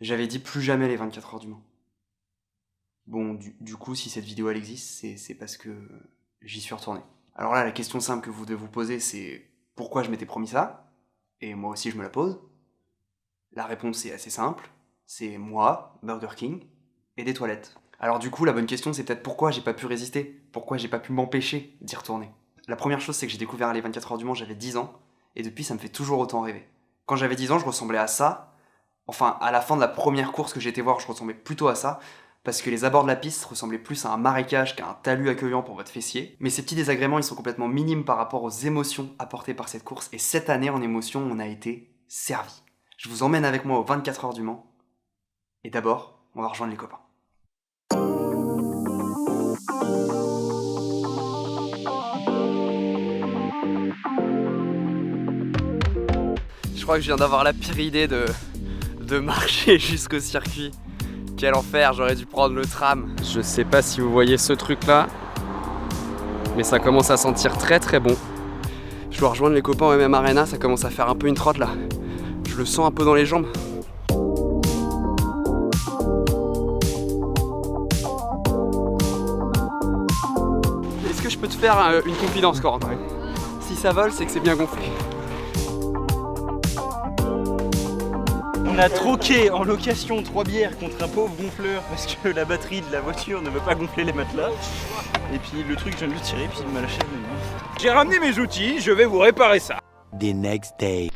J'avais dit plus jamais les 24 heures du Mans. Bon, du coup, si cette vidéo elle existe, c'est parce que j'y suis retourné. Alors là, la question simple que vous devez vous poser, c'est pourquoi je m'étais promis ça? Et moi aussi, je me la pose. La réponse est assez simple. C'est moi, Burger King, et des toilettes. Alors du coup, la bonne question, c'est peut-être pourquoi j'ai pas pu résister? Pourquoi j'ai pas pu m'empêcher d'y retourner? La première chose, c'est que j'ai découvert les 24 heures du Mans, j'avais 10 ans, et depuis, ça me fait toujours autant rêver. Quand j'avais 10 ans, je ressemblais à ça. Enfin, à la fin de la première course que j'ai été voir, je ressemblais plutôt à ça, parce que les abords de la piste ressemblaient plus à un marécage qu'à un talus accueillant pour votre fessier. Mais ces petits désagréments, ils sont complètement minimes par rapport aux émotions apportées par cette course, et cette année, en émotion, on a été servi. Je vous emmène avec moi aux 24 heures du Mans, et d'abord, on va rejoindre les copains. Je crois que je viens d'avoir la pire idée de marcher jusqu'au circuit. Quel enfer, j'aurais dû prendre le tram. Je sais pas si vous voyez ce truc là, mais ça commence à sentir très très bon. Je dois rejoindre les copains au MM Arena, ça commence à faire un peu une trotte là. Je le sens un peu dans les jambes. Est-ce que je peux te faire une confidence, Corentin? Si ça vole, c'est que c'est bien gonflé. On a troqué en location 3 bières contre un pauvre gonfleur parce que la batterie de la voiture ne veut pas gonfler les matelas. Et puis le truc, je viens de le tirer, puis il m'a lâché le menu. J'ai ramené mes outils, je vais vous réparer ça. The next day.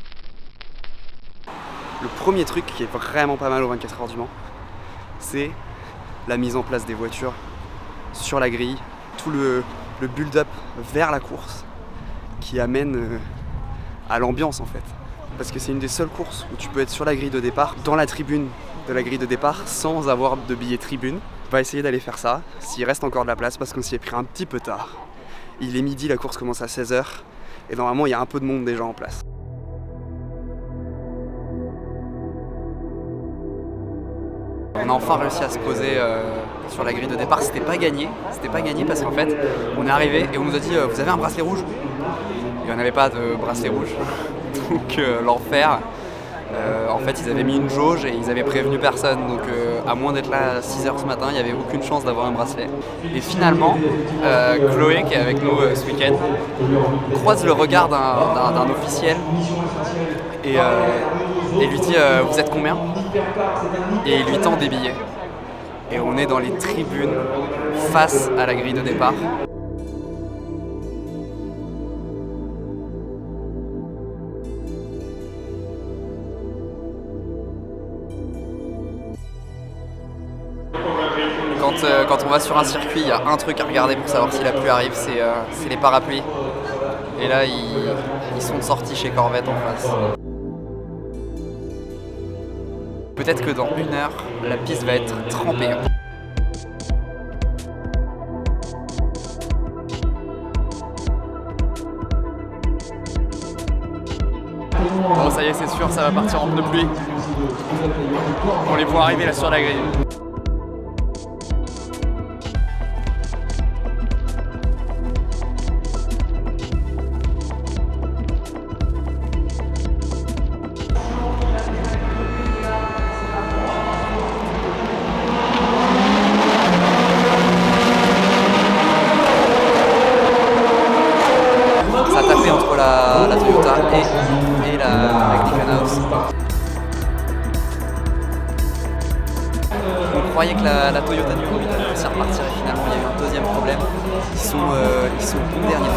Le premier truc qui est vraiment pas mal aux 24 heures du Mans, c'est la mise en place des voitures sur la grille, tout le build-up vers la course qui amène à l'ambiance en fait. Parce que c'est une des seules courses où tu peux être sur la grille de départ, dans la tribune de la grille de départ, sans avoir de billet tribune. On va essayer d'aller faire ça, s'il reste encore de la place, parce qu'on s'y est pris un petit peu tard. Il est midi, la course commence à 16h, et normalement il y a un peu de monde déjà en place. On a enfin réussi à se poser sur la grille de départ, c'était pas gagné parce qu'en fait on est arrivé et on nous a dit vous avez un bracelet rouge? Et on n'avait pas de bracelet rouge, donc l'enfer. En fait ils avaient mis une jauge et ils avaient prévenu personne, donc à moins d'être là à 6h ce matin, il n'y avait aucune chance d'avoir un bracelet. Et finalement, Chloé qui est avec nous ce week-end croise le regard d'un officiel et lui dit vous êtes combien? Et il lui tend des billets. Et on est dans les tribunes face à la grille de départ. Quand on va sur un circuit, il y a un truc à regarder pour savoir si la pluie arrive, c'est les parapluies. Et là, ils sont sortis chez Corvette en face. Peut-être que dans 1 heure, la piste va être trempée. Bon, ça y est, c'est sûr, ça va partir en pneu pluie. On les voit arriver là sur la grille. Ça a tapé entre la Toyota et la Glickenhaus. On croyait que la Toyota numéro 8 allait réussir à repartir et finalement il y a eu un deuxième problème. Ils sont derniers.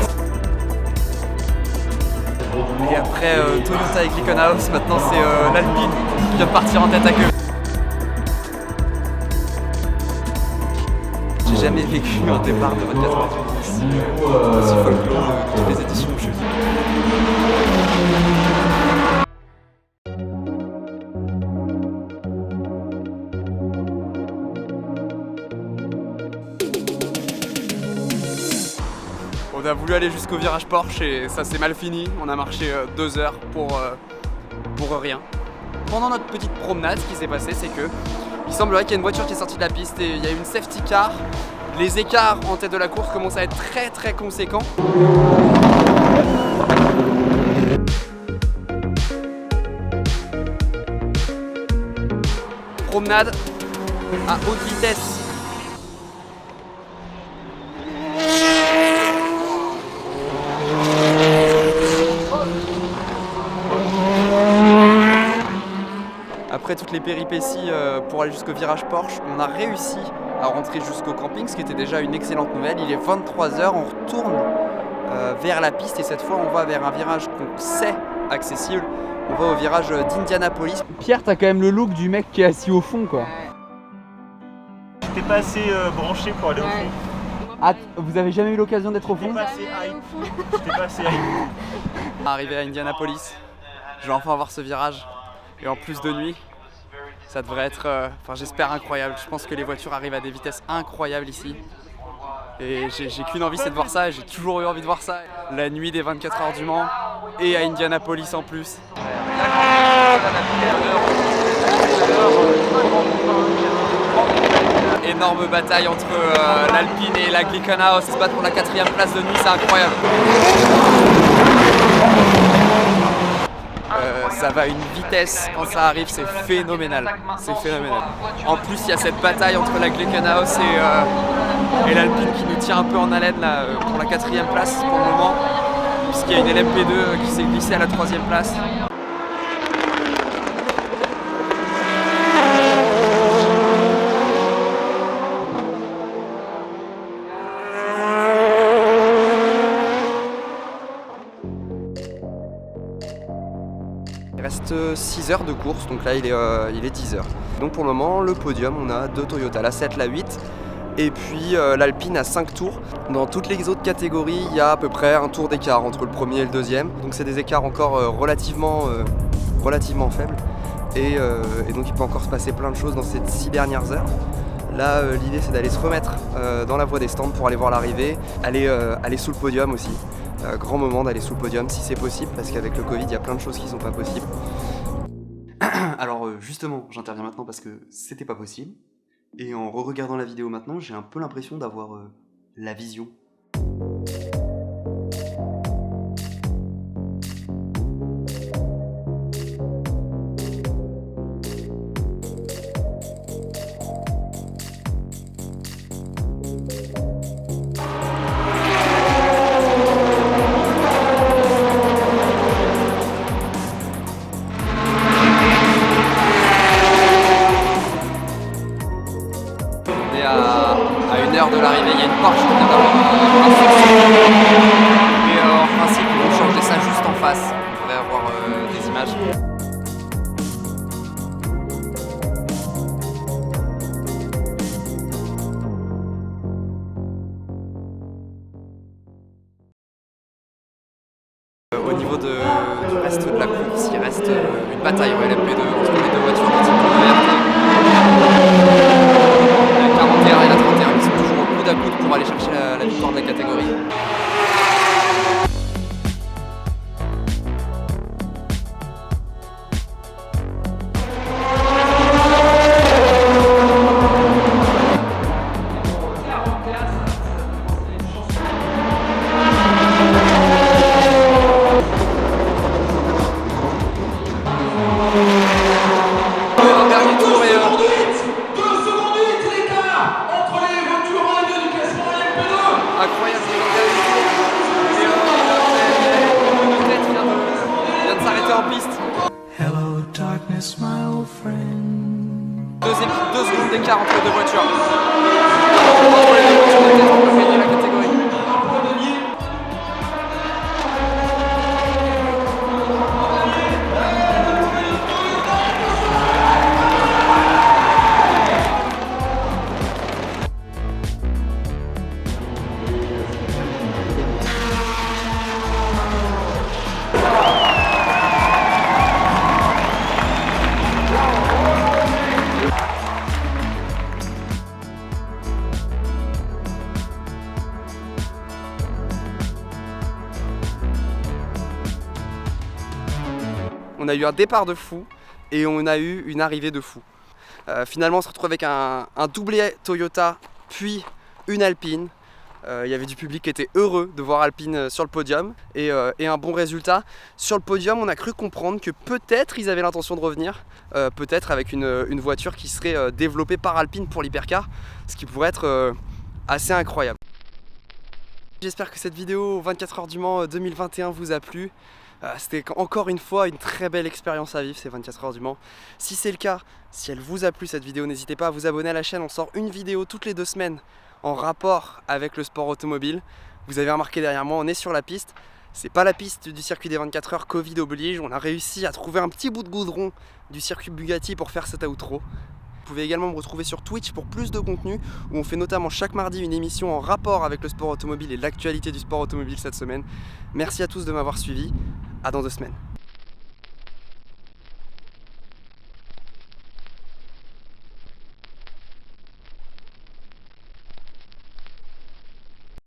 Et après Toyota et Glickenhaus, maintenant c'est l'Alpine qui vient de partir en tête à queue. J'ai jamais vécu un départ de 24 heures aussi folklore de toutes les éditions que je fais. On a voulu aller jusqu'au virage Porsche et ça s'est mal fini. On a marché 2 heures pour rien. Pendant notre petite promenade, ce qui s'est passé, c'est que il semblerait qu'il y ait une voiture qui est sortie de la piste et il y a eu une safety car. Les écarts en tête de la course commencent à être très très conséquents. promenade à haute vitesse. Après toutes les péripéties pour aller jusqu'au virage Porsche, on a réussi à rentrer jusqu'au camping, ce qui était déjà une excellente nouvelle. Il est 23 h, on retourne vers la piste et cette fois on va vers un virage qu'on sait accessible. On va au virage d'Indianapolis. Pierre, t'as quand même le look du mec qui est assis au fond, quoi. J'étais pas assez branché pour aller au fond. Ah, vous avez jamais eu l'occasion d'être au fond? J'étais pas assez hype. Arrivé à Indianapolis, je vais enfin voir ce virage. Et en plus de nuit, ça devrait être, enfin j'espère, incroyable. Je pense que les voitures arrivent à des vitesses incroyables ici. Et j'ai qu'une envie, c'est de voir ça. J'ai toujours eu envie de voir ça. La nuit des 24 heures du Mans et à Indianapolis en plus. Énorme bataille entre l'Alpine et la Glickenhaus. Ils se battent pour la 4e place de nuit, c'est incroyable. Ça va à une vitesse quand ça arrive, c'est phénoménal. C'est phénoménal. En plus, il y a cette bataille entre la Glickenhaus et l'Alpine qui nous tient un peu en haleine là, pour la 4e place pour le moment, puisqu'il y a une LMP2 qui s'est glissée à la 3e place. Il reste 6 heures de course, donc là il est 10 heures. Donc pour le moment, le podium, on a 2 Toyota, la 7, la 8, et puis l'Alpine a 5 tours. Dans toutes les autres catégories, il y a à peu près un tour d'écart entre le premier et le deuxième. Donc c'est des écarts encore relativement faibles. Et donc il peut encore se passer plein de choses dans ces 6 dernières heures. Là, l'idée c'est d'aller se remettre dans la voie des stands pour aller voir l'arrivée, aller sous le podium aussi. Grand moment d'aller sous le podium si c'est possible, parce qu'avec le Covid il y a plein de choses qui sont pas possibles. Alors justement, j'interviens maintenant parce que c'était pas possible, et en re-regardant la vidéo maintenant, j'ai un peu l'impression d'avoir la vision. À 1 heure de l'arrivée, il y a une Porsche qui vient d'avoir un souci. Et en principe, ils vont changer ça juste en face. On devrait avoir des images. Au niveau du reste de la course, il reste une bataille au LMP2 entre les deux voitures de type verte. La 41 et la 31 qui sont toujours au coude à coude pour aller chercher la victoire de la catégorie. Incroyable, vient de s'arrêter en piste. Hello, darkness, my old friend. 2 secondes d'écart entre les deux voitures. Entre les deux voitures de tête, on peut gagner la catégorie. On a eu un départ de fou et on a eu une arrivée de fou. Finalement, on se retrouve avec un doublé Toyota, puis une Alpine. Il y avait du public qui était heureux de voir Alpine sur le podium et un bon résultat. Sur le podium, on a cru comprendre que peut-être ils avaient l'intention de revenir, peut-être avec une voiture qui serait développée par Alpine pour l'hypercar, ce qui pourrait être assez incroyable. J'espère que cette vidéo 24 heures du Mans 2021 vous a plu. C'était encore une fois une très belle expérience à vivre ces 24 heures du Mans. Si c'est le cas, si elle vous a plu cette vidéo, n'hésitez pas à vous abonner à la chaîne. On sort une vidéo toutes les 2 semaines en rapport avec le sport automobile. Vous avez remarqué derrière moi, on est sur la piste. C'est pas la piste du circuit des 24 heures, Covid oblige. On a réussi à trouver un petit bout de goudron du circuit Bugatti pour faire cet outro. Vous pouvez également me retrouver sur Twitch pour plus de contenu où on fait notamment chaque mardi une émission en rapport avec le sport automobile et l'actualité du sport automobile cette semaine. Merci à tous de m'avoir suivi. À dans 2 semaines.